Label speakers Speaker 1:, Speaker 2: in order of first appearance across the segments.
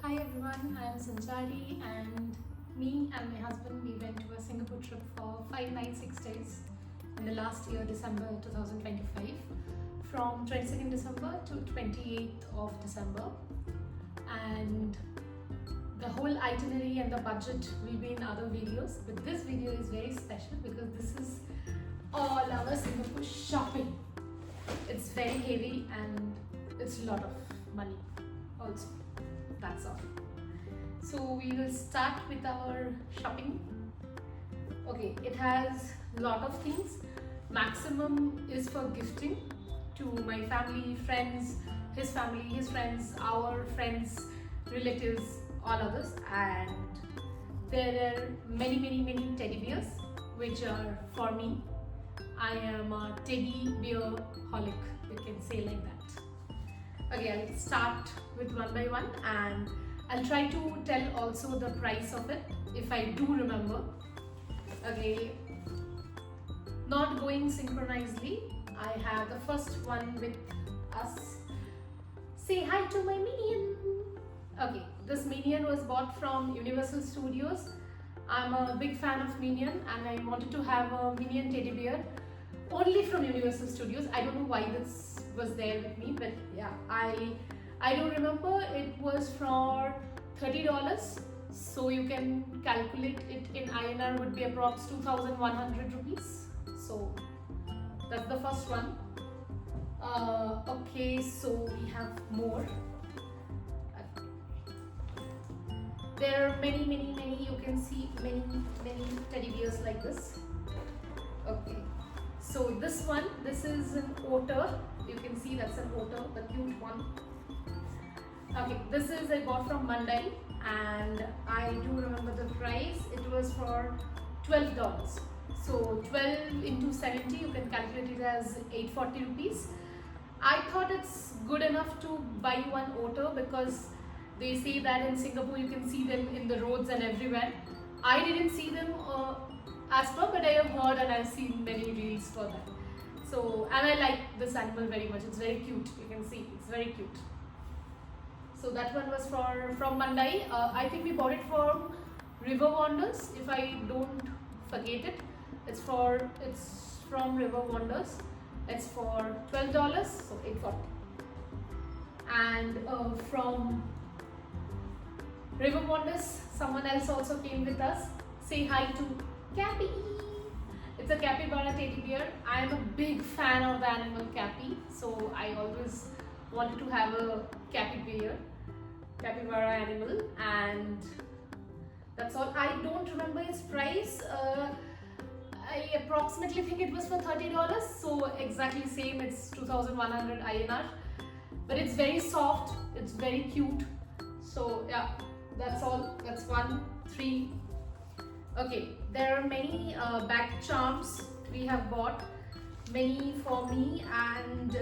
Speaker 1: Hi everyone, I am Sanchari and me and my husband we went to a Singapore trip for 5 nights 6 days in the last year December 2025 from 22nd December to 28th of December, and the whole itinerary and the budget will be in other videos, but this video is very special because this is all our Singapore shopping. It's very heavy and it's a lot of money also. That's all. So we will start with our shopping. Okay, it has a lot of things. Maximum is for gifting to my family, friends, his family, his friends, our friends, relatives, all others. And there are many teddy bears which are for me. I am a teddy bear holic, you can say like that. Okay, I'll start with one by one and I'll try to tell also the price of it if I do remember. Okay, not going synchronously. I have the first one with us. Say hi to my minion. Okay, this minion was bought from Universal Studios. I'm a big fan of Minion and I wanted to have a Minion teddy bear only from Universal Studios. I don't know why this was there with me, but yeah, I don't remember. It was for $30, so you can calculate it in INR would be approx 2,100 rupees. So that's the first one. Okay, so we have more. There are many. You can see many teddy bears like this. Okay. So this one, this is an otter. You can see that's an otter, the cute one. Okay, this is I bought from Mandai and I do remember the price. It was for $12. So 12 into 70, you can calculate it as 840 rupees. I thought it's good enough to buy one otter because they say that in Singapore you can see them in the roads and everywhere. I didn't see them as per, but I have heard and I've seen many reels for that. So, and I like this animal very much. It's very cute. You can see it's very cute. So that one was from Mandai. I think we bought it from River Wonders, if I don't forget it. It's from River Wonders. It's for $12, so $840. And from River Wonders, someone else also came with us. Say hi to Cappy. It's a capybara teddy bear. I am a big fan of the animal Cappy, so I always wanted to have a capybara animal, and that's all. I don't remember its price. I approximately think it was for $30, so exactly same. It's 2,100 INR, but it's very soft. It's very cute. So yeah, that's all. That's 1, 3. Okay, there are many bag charms we have bought, many for me and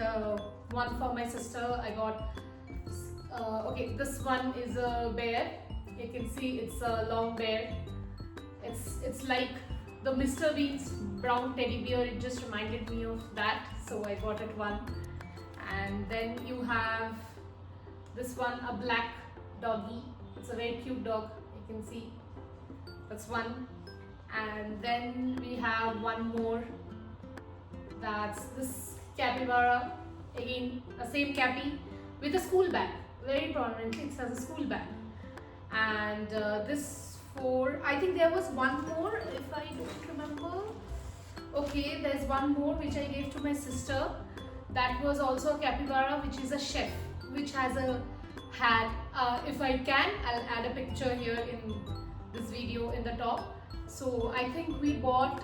Speaker 1: one for my sister. I got, okay, this one is a bear. You can see it's a long bear. It's like the Mr. Bean's brown teddy bear. It just reminded me of that, so I got it one. And then you have this one, a black doggy. It's a very cute dog, you can see. That's one. And then we have one more. That's this capybara. Again, a same cappy with a school bag. Very prominently, it has a school bag. And this four. I think there was one more, if I don't remember. Okay, there's one more which I gave to my sister. That was also a capybara, which is a chef, which has a hat. If I can, I'll add a picture here in this video in the top. So I think we bought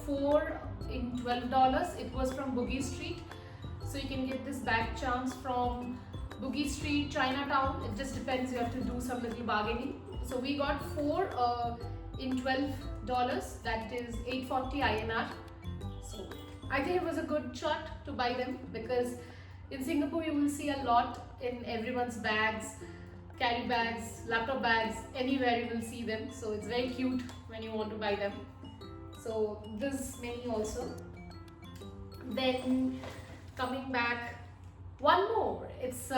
Speaker 1: 4 in $12. It was from Boogie Street. So you can get this bag charms from Boogie Street, Chinatown. It just depends, you have to do some little bargaining. So we got 4 in $12. That is 840 INR. So I think it was a good shot to buy them because in Singapore you will see a lot in everyone's bags. Carry bags, laptop bags, anywhere you will see them. So it's very cute when you want to buy them. So this many also. Then coming back, one more. It's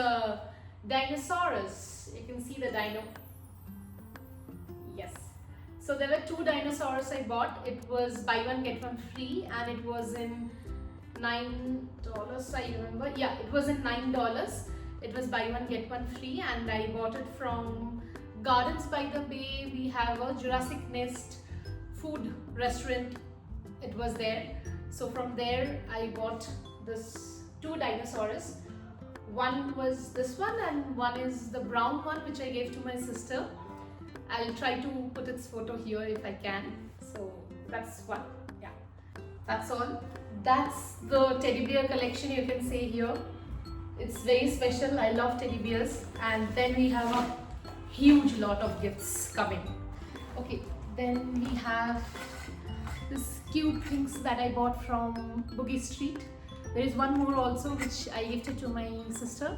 Speaker 1: Dinosaurus. You can see the dino. Yes. So there were 2 dinosaurs I bought. It was buy one get one free, and it was in $9. I remember. Yeah, it was in $9. It was buy one get one free, and I bought it from Gardens by the Bay. We have a Jurassic Nest food restaurant. It was there. So from there I bought this 2 dinosaurs. One was this one, and one is the brown one, which I gave to my sister. I'll try to put its photo here if I can. So that's one. Yeah, that's all. That's the teddy bear collection, you can say here. It's very special. I love teddy bears. And then we have a huge lot of gifts coming. Okay, then we have this cute things that I bought from Boogie Street. There is one more also which I gifted to my sister.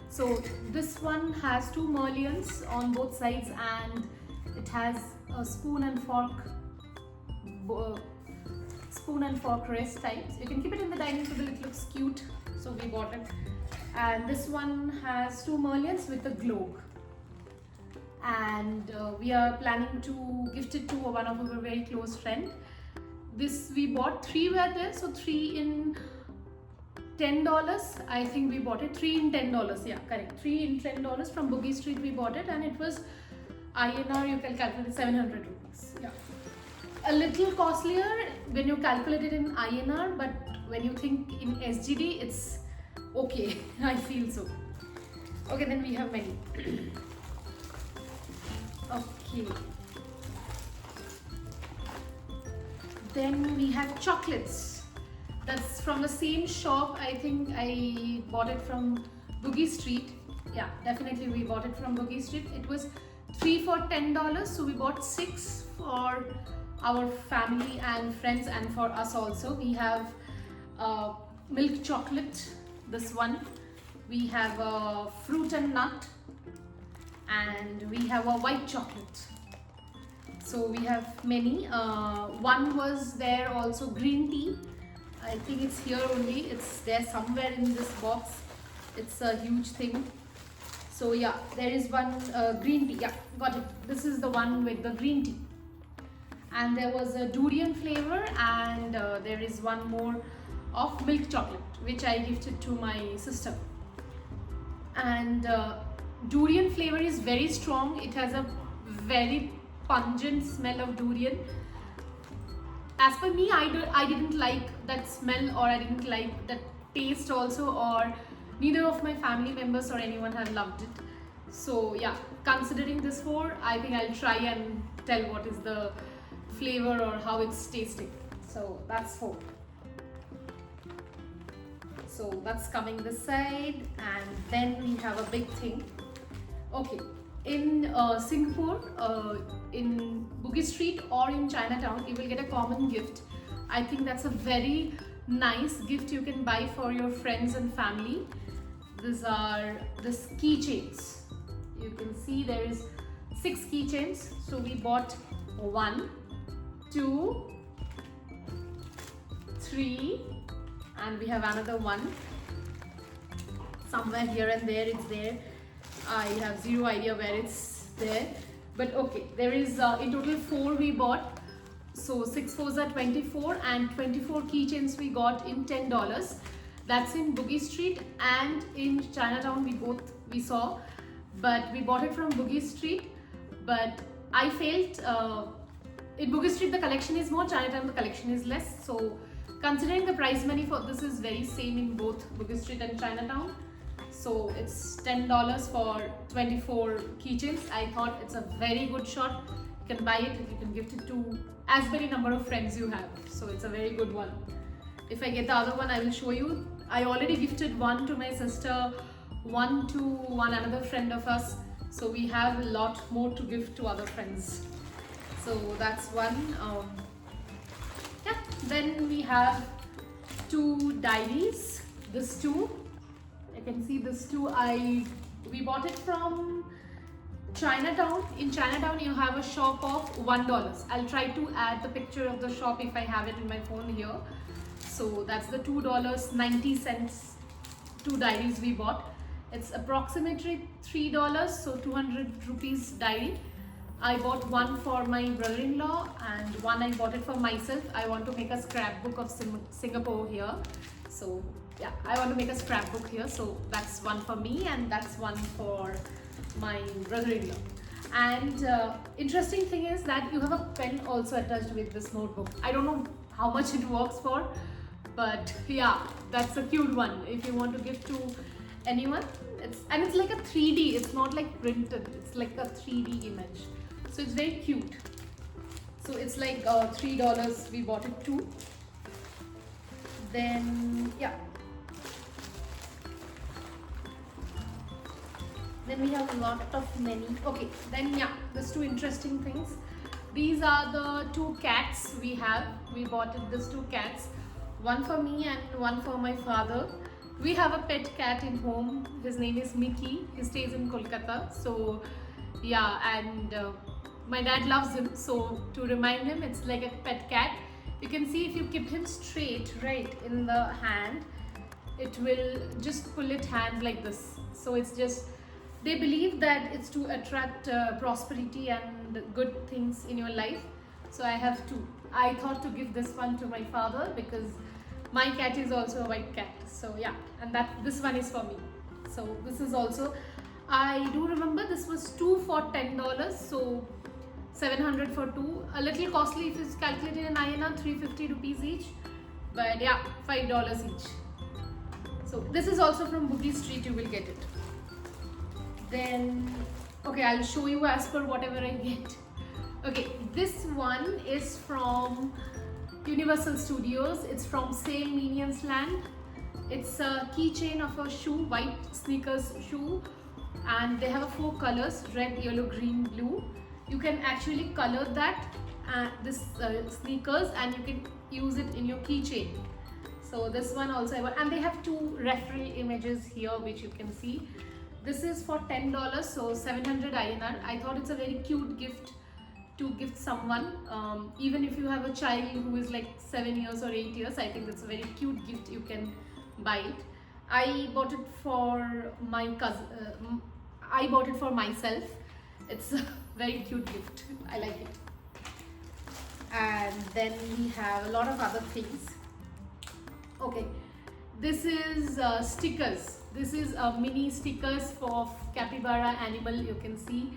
Speaker 1: So this one has 2 mullions on both sides, and it has a spoon and fork rest types. You can keep it in the dining table, it looks cute, so we bought it. And this one has 2 mullions with a globe, and we are planning to gift it to one of our very close friend. This we bought 3 were there, so 3 in $10. I think we bought it 3 in $10. Yeah, correct. 3 in $10 from Boogie Street we bought it, and it was INR, you can calculate 700 rupees. Yeah, a little costlier when you calculate it in INR, but when you think in SGD, it's okay. I feel so. Okay, then we have many. Okay. Then we have chocolates. That's from the same shop. I think I bought it from Boogie Street. Yeah, definitely we bought it from Boogie Street. It was 3 for $10, so we bought 6 for our family and friends, and for us also. We have milk chocolate, this one. We have a fruit and nut, and we have a white chocolate. So we have many. One was there also, green tea. I think it's here only. It's there somewhere in this box. It's a huge thing. So yeah, there is one green tea. Yeah, got it. This is the one with the green tea. And there was a durian flavor, and there is one more of milk chocolate, which I gifted to my sister. And durian flavor is very strong. It has a very pungent smell of durian. As per me, I didn't like that smell, or I didn't like that taste also, or neither of my family members or anyone have loved it. So yeah, considering this 4, I think I'll try and tell what is the flavor or how it's tasting. So that's 4. So that's coming this side, and then we have a big thing. Okay, in Singapore, in Boogie Street or in Chinatown, you will get a common gift. I think that's a very nice gift you can buy for your friends and family. These are the keychains. You can see there is 6 keychains. So we bought 1, 2, 3, and we have another one. Somewhere here and there it's there. I have zero idea where it's there. But okay, there is in total 4 we bought. So 6 4s are 24, and 24 keychains we got in $10. That's in Boogie Street and in Chinatown we saw. But we bought it from Boogie Street. But I felt in Boogie Street the collection is more, Chinatown the collection is less. So considering the price money for this is very same in both Boogie Street and Chinatown. So it's $10 for 24 keychains. I thought it's a very good shot. You can buy it, you can gift it to as many number of friends you have. So it's a very good one. If I get the other one, I will show you. I already gifted one to my sister, one to one another friend of us. So we have a lot more to give to other friends. So that's one. Yeah. Then we have 2 diaries. This 2. You can see this 2. We bought it from Chinatown. In Chinatown you have a shop of $1. I'll try to add the picture of the shop if I have it in my phone here. So that's the $2.90 2 diaries we bought. It's approximately $3, so 200 rupees diary. I bought one for my brother-in-law and one I bought it for myself. I want to make a scrapbook of Singapore here. So yeah, I want to make a scrapbook here. So that's one for me and that's one for my brother-in-law. And interesting thing is that you have a pen also attached with this notebook. I don't know how much it works for, but yeah, that's a cute one if you want to give to anyone. It's like a 3D. It's not like printed. It's like a 3D image. So it's very cute. So it's like $3. We bought it too. Then yeah. Then we have a lot of many. Okay, then yeah, there's two interesting things. These are the two cats we have. We bought these two cats. One for me and one for my father. We have a pet cat in home. His name is Mickey. He stays in Kolkata. So yeah, and my dad loves him. So to remind him, it's like a pet cat. You can see if you keep him straight, right, in the hand, it will just pull it hand like this. So it's just, they believe that it's to attract prosperity and good things in your life. So I have two. I thought to give this one to my father because my cat is also a white cat. So yeah, and this one is for me. So this is also, I do remember this was two for $10. So 700 for two. A little costly if it's calculated in INR, 350 rupees each. But yeah, $5 each. So this is also from Boogie Street, you will get it. Then, okay, I'll show you as per whatever I get. Okay, this one is from Universal Studios. It's from Sale Minions Land. It's a keychain of a shoe, white sneakers shoe, and they have 4 colors: red, yellow, green, blue. You can actually color that this sneakers and you can use it in your keychain. So this one also I bought, and they have 2 referral images here which you can see. This is for $10, so 700 INR. I thought it's a very cute gift to gift someone. Even if you have a child who is like 7 years or 8 years, I think that's a very cute gift. You can buy it. I bought it for my cousin. I bought it for myself. It's a very cute gift. I like it. And then we have a lot of other things. Okay, this is stickers. This is mini stickers for capybara animal. You can see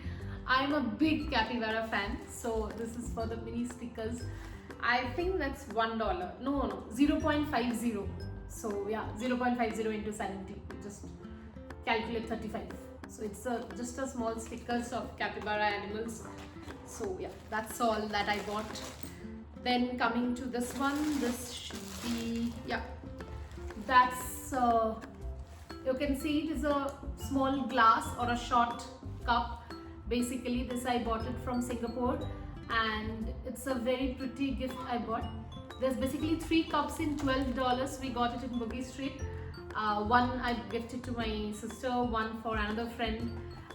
Speaker 1: I'm a big capybara fan, so this is for the mini stickers. I think that's $1. No, 0.50. So yeah, 0.50 into 70. Just calculate 35. So it's just a small stickers of capybara animals. So yeah, that's all that I bought. Then coming to this one, this should be, yeah, that's you can see it is a small glass or a short cup. Basically this I bought it from Singapore and it's a very pretty gift I bought. There's basically 3 cups in $12. We got it in Boogie Street. One I gifted to my sister, one for another friend,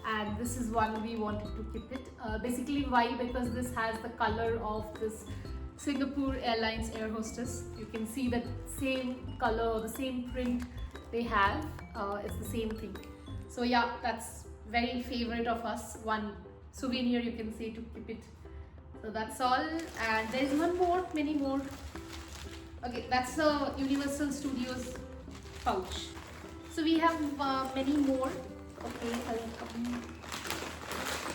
Speaker 1: and this is one we wanted to keep it. Basically why? Because this has the color of this Singapore Airlines air hostess. You can see the same color, the same print they have. It's the same thing. So yeah, that's very favorite of us. One souvenir you can say to keep it. So that's all. And there's one more, many more. Okay, that's the Universal Studios pouch. So we have many more. Okay, I'll come.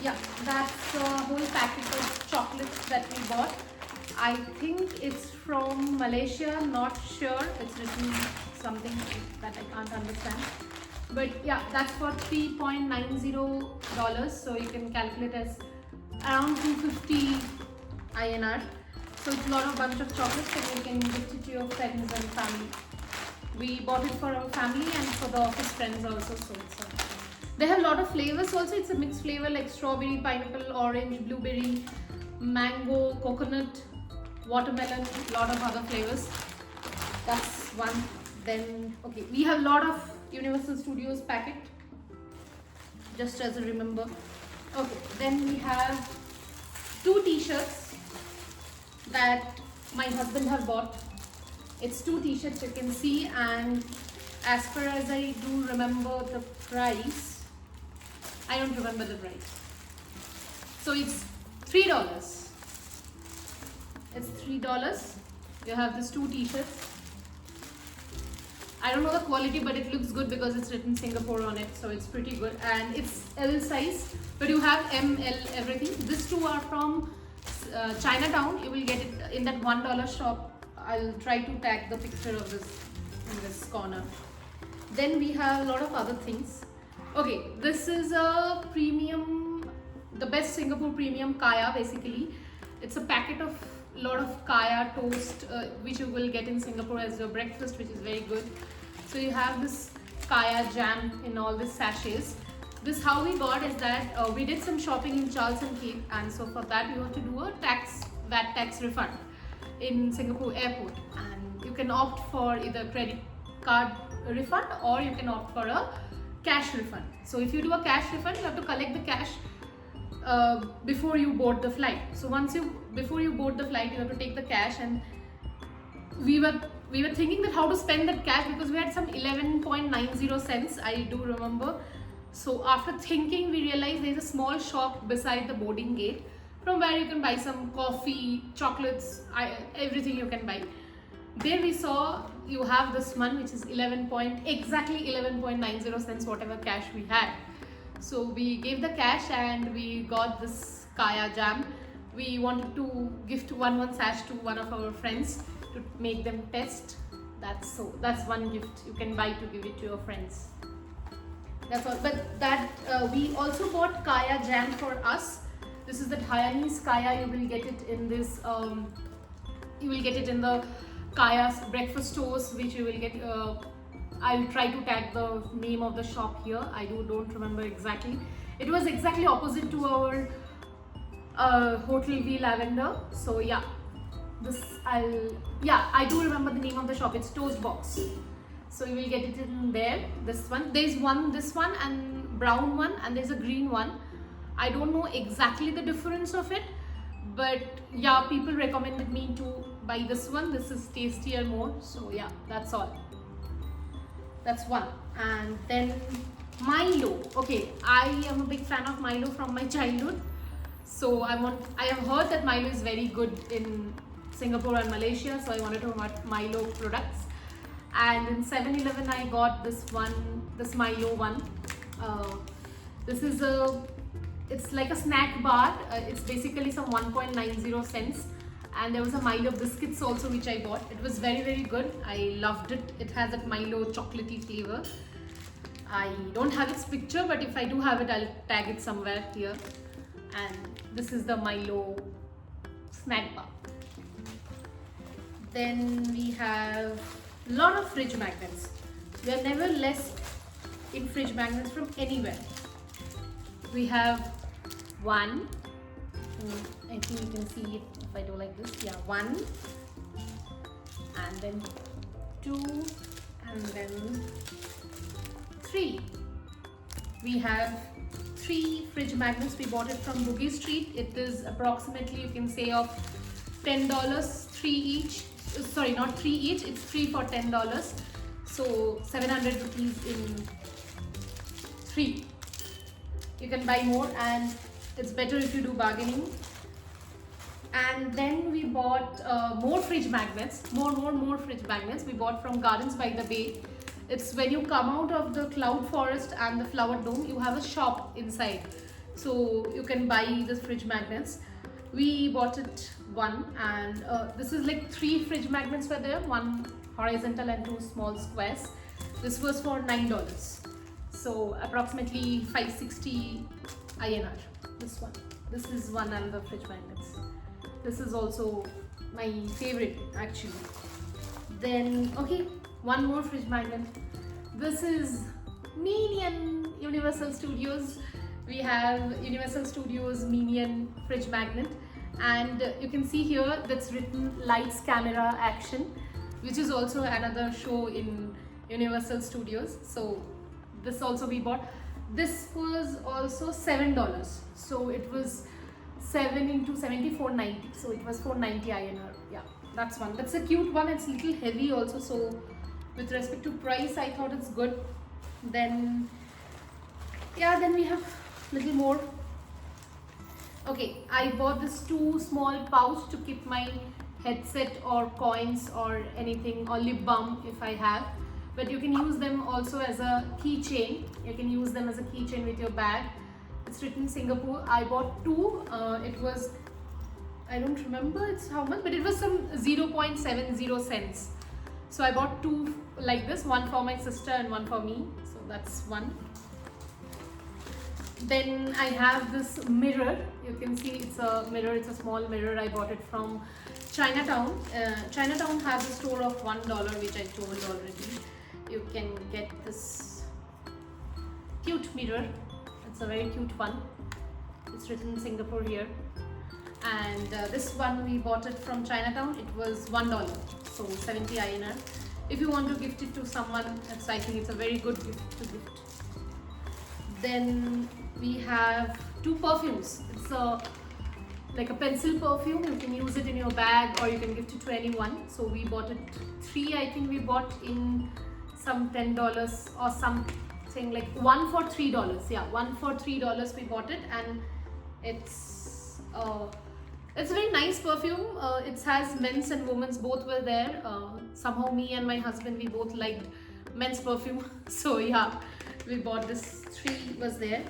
Speaker 1: Yeah, that's a whole packet of chocolates that we bought. I think it's from Malaysia, not sure. It's written something that I can't understand. But yeah, that's for $3.90. So you can calculate as around 250 INR. So it's a lot of bunch of chocolates and you can gift it to your friends and family. We bought it for our family and for the office friends also. So it's they have a lot of flavors also. It's a mixed flavor like strawberry, pineapple, orange, blueberry, mango, coconut, watermelon, a lot of other flavors. That's one. Then okay, we have a lot of Universal Studios packet just as a remember. Okay, then we have 2 t-shirts that my husband have bought. It's 2 t-shirts you can see, and as far as I do remember the price, I don't remember the price. So it's $3. It's $3. You have these 2 t-shirts. I don't know the quality, but it looks good because it's written Singapore on it, so it's pretty good. And it's L size, but you have M, L, everything. These 2 are from Chinatown. You will get it in that $1 shop. I'll try to tag the picture of this in this corner. Then we have a lot of other things. Okay, this is a premium, the best Singapore premium kaya basically. It's a packet of lot of kaya toast which you will get in Singapore as your breakfast, which is very good. So you have this kaya jam in all these sachets. This how we got is that we did some shopping in Charles & Keith, and so for that you have to do a VAT tax refund in Singapore airport, and you can opt for either credit card refund or you can opt for a cash refund. So if you do a cash refund, you have to collect the cash before you board the flight. So before you board the flight, you have to take the cash, and we were thinking that how to spend that cash because we had some 11.90 cents, I do remember. So after thinking, we realized there's a small shop beside the boarding gate from where you can buy some coffee, chocolates, everything you can buy. There we saw you have this one which is exactly 11.90 cents, whatever cash we had. So we gave the cash and we got this kaya jam. We wanted to gift one sash to one of our friends to make them test. That's one gift you can buy to give it to your friends. That's all. But that we also bought kaya jam for us. This is the Hainanese kaya. You will get it in this. You will get it in the Kaya's breakfast stores, which you will get. I'll try to tag the name of the shop here. I don't remember exactly. It was exactly opposite to our Hotel V Lavender. So yeah, I do remember the name of the shop. It's Toast Box. So you will get it in there. This one. There's this one and brown one, and there's a green one. I don't know exactly the difference of it, but yeah, people recommended me to buy this one. This is tastier more. So yeah, that's all. That's one. And then Milo. Okay, I am a big fan of Milo from my childhood. So I have heard that Milo is very good in Singapore and Malaysia. So I wanted to buy Milo products. And in 7-Eleven I got this Milo one. It's like a snack bar. It's basically some 1.90 cents. And there was a Milo biscuits also which I bought. It was very, very good. I loved it. It has that Milo chocolatey flavor. I don't have its picture, but if I do have it, I'll tag it somewhere here. And this is the Milo snack bar. Then we have a lot of fridge magnets. We are never less in fridge magnets from anywhere. We have one. I think you can see it if I do like this. Yeah, 1, and then 2, and then 3. We have 3 fridge magnets. We bought it from Bugis Street. It is approximately, you can say, of $10, 3 each. Sorry, not 3 each. It's 3 for $10. So 700 rupees in 3. You can buy more, and it's better if you do bargaining. And then we bought more fridge magnets, more fridge magnets. We bought from Gardens by the Bay. It's when you come out of the cloud forest and the flower dome, you have a shop inside. So you can buy the fridge magnets. We bought it one, and this is like 3 fridge magnets were there, 1 horizontal and 2 small squares. This was for $9. So approximately 560 INR. This one. This is one of the fridge magnets. This is also my favorite actually. Then okay, one more fridge magnet. This is Minion Universal Studios. We have Universal Studios Minion fridge magnet, and you can see here that's written Lights, Camera, Action, which is also another show in Universal Studios. So this also we bought. This was also $7. So it was 7 into 70, 490. So it was 490 INR. Yeah, that's one. That's a cute one. It's a little heavy also. So with respect to price, I thought it's good. Then yeah, then we have little more. Okay, I bought this 2 small pouch to keep my headset or coins or anything, or lip balm if I have. But you can use them also as a keychain. You can use them as a keychain with your bag. It's written Singapore. I bought 2. It was, I don't remember it's how much, but it was some 0.70 cents. So I bought 2 like this, one for my sister and one for me. So that's one. Then I have this mirror. You can see it's a mirror. It's a small mirror. I bought it from Chinatown. Chinatown has a store of $1, which I told already. You can get this cute mirror. It's a very cute one. It's written Singapore here. And this one we bought it from Chinatown. It was $1, so 70 INR. If you want to gift it to someone, I think it's a very good gift to gift. Then we have 2 perfumes. It's like a pencil perfume. You can use it in your bag or you can gift it to anyone. So we bought it 3. I think we bought in some $10 or something, like 1 for $3. Yeah, 1 for $3 we bought it, and it's a very nice perfume. It has men's and women's, both were there. Somehow me and my husband, we both liked men's perfume. So yeah, we bought this. 3 was there.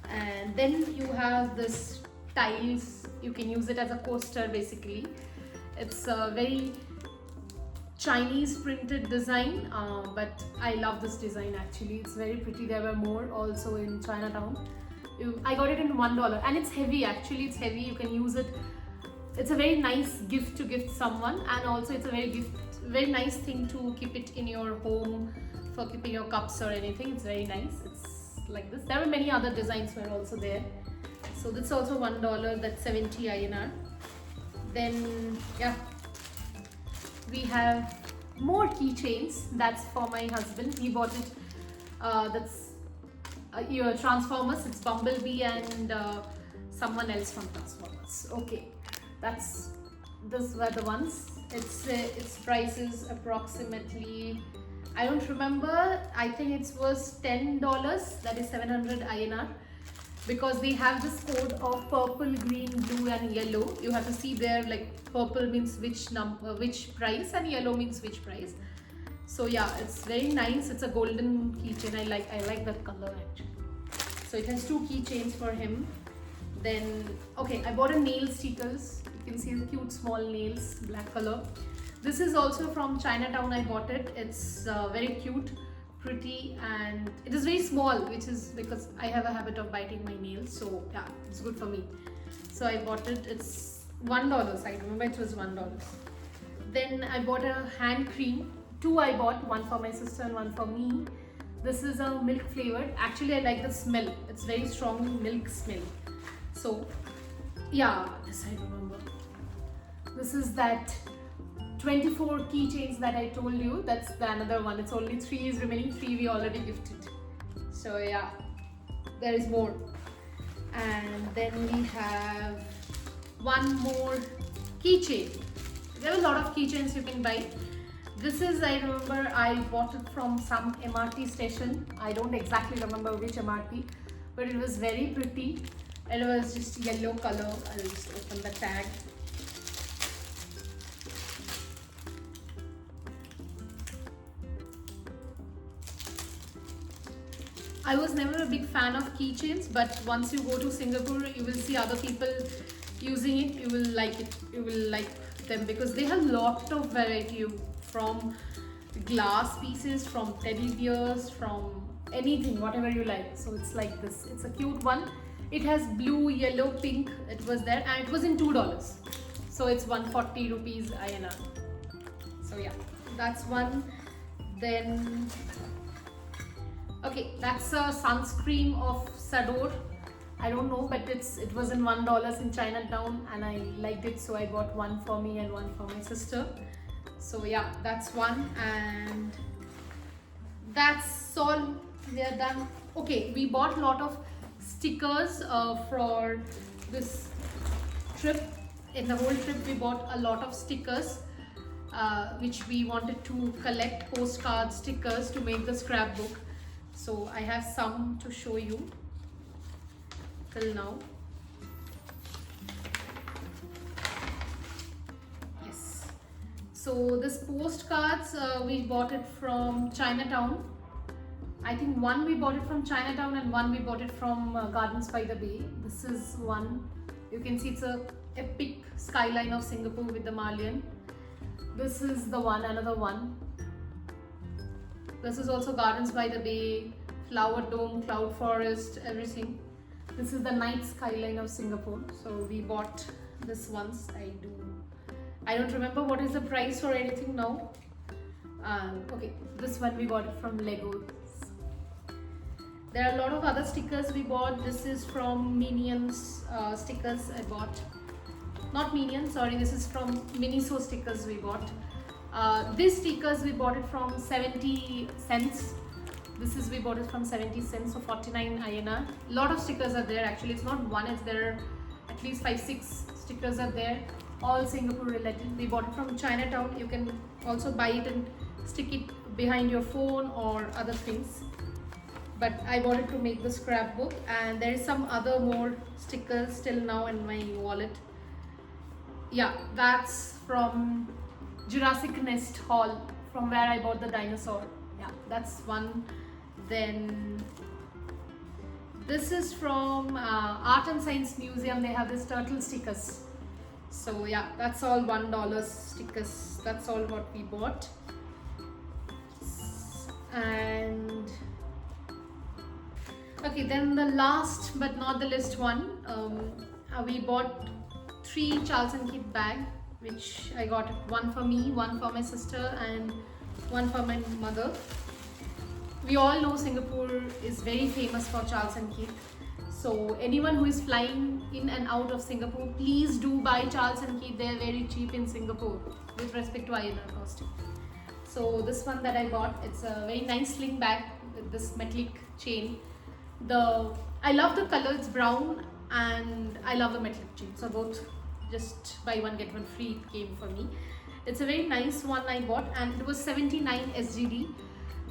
Speaker 1: And then you have this tiles. You can use it as a coaster basically. It's a very Chinese printed design, but I love this design actually. It's very pretty. There were more also in Chinatown. I got it in $1, and it's heavy actually. It's heavy. You can use it. It's a very nice gift to gift someone, and also it's a very nice thing to keep it in your home for keeping your cups or anything. It's very nice. It's like this. There were many other designs were also there. So this is also $1. That's 70 INR. Then yeah, we have more keychains. That's for my husband. He bought it. That's your Transformers. It's Bumblebee and someone else from Transformers. Okay, those were the ones. Its price is approximately, I don't remember. I think it was $10. That is 700 INR. Because they have this code of purple, green, blue and yellow. You have to see there, like purple means which price, and yellow means which price. So yeah, it's very nice. It's a golden keychain. I like that color actually. So it has 2 keychains for him. Then okay, I bought a nail stickers. You can see the cute small nails, black color. This is also from Chinatown. I bought it. It's very cute, pretty, and it is very small, which is because I have a habit of biting my nails. So yeah, it's good for me. So I bought it. It's $1. I remember it was $1. Then I bought a hand cream. 2 I bought, one for my sister and one for me. This is a milk flavored. Actually, I like the smell. It's very strong milk smell. So yeah, this I remember. This is that 24 keychains that I told you. That's the another one. It's only 3 is remaining. 3 we already gifted. So yeah, there is more. And then we have one more keychain. There are a lot of keychains you can buy. This is, I remember I bought it from some MRT station. I don't exactly remember which MRT, but it was very pretty. And it was just yellow color. I'll just open the tag. I was never a big fan of keychains, but once you go to Singapore, you will see other people using it. You will like it. You will like them because they have lot of variety, from glass pieces, from teddy bears, from anything, whatever you like. So it's like this. It's a cute one. It has blue, yellow, pink. It was there, and it was in $2. So it's 140 rupees INR. So yeah, that's one. Then okay, that's a sunscreen of Sador. I don't know, but it was in $1 in Chinatown, and I liked it, so I bought one for me and one for my sister. So yeah, that's one, and that's all. We are done. Okay, we bought a lot of stickers for this trip. In the whole trip, we bought a lot of stickers. which we wanted to collect postcard stickers to make the scrapbook. So I have some to show you till now. Yes. So this postcards, we bought it from Chinatown. I think one we bought it from Chinatown and one we bought it from Gardens by the Bay. This is one. You can see it's a epic skyline of Singapore with the Marlian. This is the one, another one. This is also Gardens by the Bay, Flower Dome, Cloud Forest, everything. This is the night skyline of Singapore. So we bought this once. I don't remember what is the price or anything now. Okay, this one we bought it from Lego. There are a lot of other stickers we bought. This is from Minions stickers I bought. Not Minions, sorry, this is from Miniso stickers we bought. These stickers we bought it from 70 cents. We bought it from 70 cents, so 49 INR. A lot of stickers are there actually. It's not one, it's there at least 5-6 stickers are there. All Singapore related. We bought it from Chinatown. You can also buy it and stick it behind your phone or other things. But I bought it to make the scrapbook, and there is some other more stickers still now in my wallet. Yeah, that's from Jurassic Nest Hall, from where I bought the dinosaur. Yeah, that's one. Then this is from Art and Science Museum. They have this turtle stickers. So yeah, that's all $1 stickers. That's all what we bought. And okay, then the last but not the least one, we bought 3 Charles & Keith bag, which I got one for me, one for my sister, and one for my mother. We all know Singapore is very famous for Charles & Keith. So anyone who is flying in and out of Singapore, please do buy Charles & Keith. They are very cheap in Singapore with respect to INR costing. So this one that I got, it's a very nice sling bag with this metallic chain. I love the color, it's brown, and I love the metallic chain. So both, just buy one get one free, it came for me. It's a very nice one I bought, and it was 79 SGD.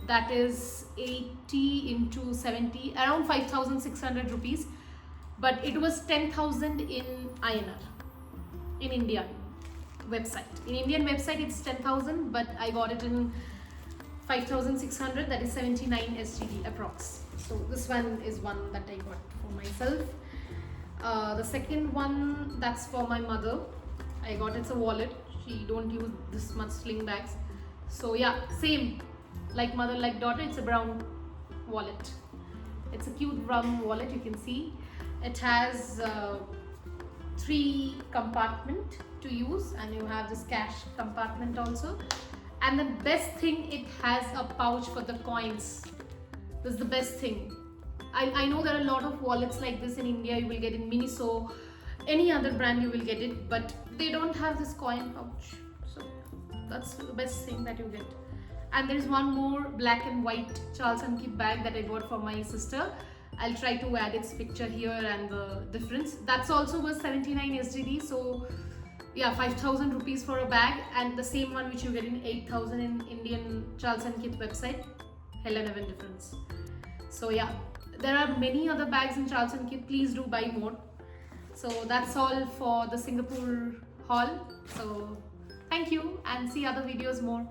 Speaker 1: That is 80 into 70, around 5,600 rupees. But it was 10,000 in INR, in India website. In Indian website it's 10,000, but I got it in 5,600, that is 79 SGD approx. So this one is one that I got for myself. The second one, that's for my mother. I got it's a wallet. She don't use this much sling bags. So yeah, same like mother like daughter, it's a brown wallet. It's a cute brown wallet, you can see. It has 3 compartment to use, and you have this cash compartment also. And the best thing, it has a pouch for the coins. This is the best thing. I know there are a lot of wallets like this in India. You will get in Miniso, any other brand you will get it, but they don't have this coin pouch. So that's the best thing that you get. And there is one more black and white Charles & Keith bag that I bought for my sister. I'll try to add its picture here and the difference. That's also was 79 SGD. So yeah, 5,000 rupees for a bag, and the same one which you get in 8,000 in Indian Charles & Keith website. Hell and heaven difference. So yeah, there are many other bags in Charles & Keith. Please do buy more. So that's all for the Singapore haul. So thank you, and see other videos more.